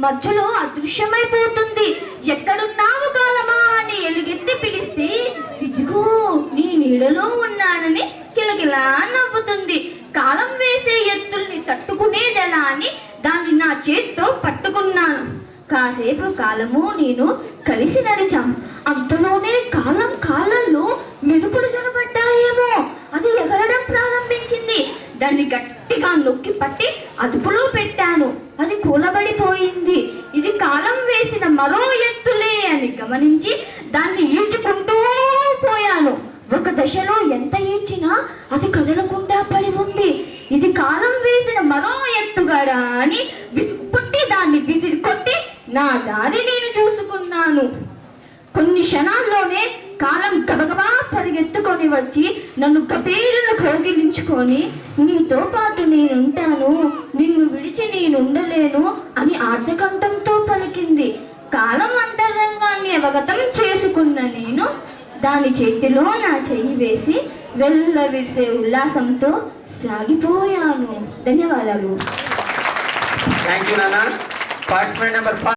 మధ్యలో అదృశ్యమైపోతుంది. ఎక్కడున్నావు కాలమా అని ఎలుగెత్తి పిలిస్తే ఇదిగో నీ నీడలో ఉన్నానని కిలకిలా నవ్వుతుంది. కాలం వేసే ఎత్తుల్ని తట్టుకునేదెలా అని దాన్ని నా చేత్తో పట్టుకున్నాను. కాసేపు కాలము నేను కలిసి నడిచాం. అంతలోనే కాలంలో మెరుపులు జొరబడ్డాయేమో. అది ఎగరడం ప్రారంభించింది. దాన్ని గట్టిగా నొక్కి పట్టి అదుపులో పెట్టాను. అది కూలబడిపోయింది. ఇది కాలం వేసిన మరో ఎత్తులే అని గమనించి దాన్ని ఈడ్చుకుంటూ పోయాను. ఒక దశలో ఎంత ఈడ్చినా అది కదలకుండా పడి ఉంది. ఇది కాలం వేసిన మరో ఎత్తుగడా అని విసుగుపుట్టి దాన్ని విసిరి కొట్టి నా దారి నేను చూసుకున్నాను. కొన్ని క్షణాల్లోనే కాలం గబగబా పరిగెత్తుకొని వచ్చి నన్ను కపేలను కౌగిలించుకొని నీతో పాటు నేనుంటాను, నిన్ను విడిచి నేనుండలేను అని ఆర్ధకంఠంతో పలికింది. కాలం అంతరంగాన్ని అవగతం చేసుకున్న నేను దాని చేతిలో నా చెయ్యి వేసి వెళ్ళవిడిసే ఉల్లాసంతో సాగిపోయాను. ధన్యవాదాలు. థ్యాంక్ యూ నాన్న. Participant number 5.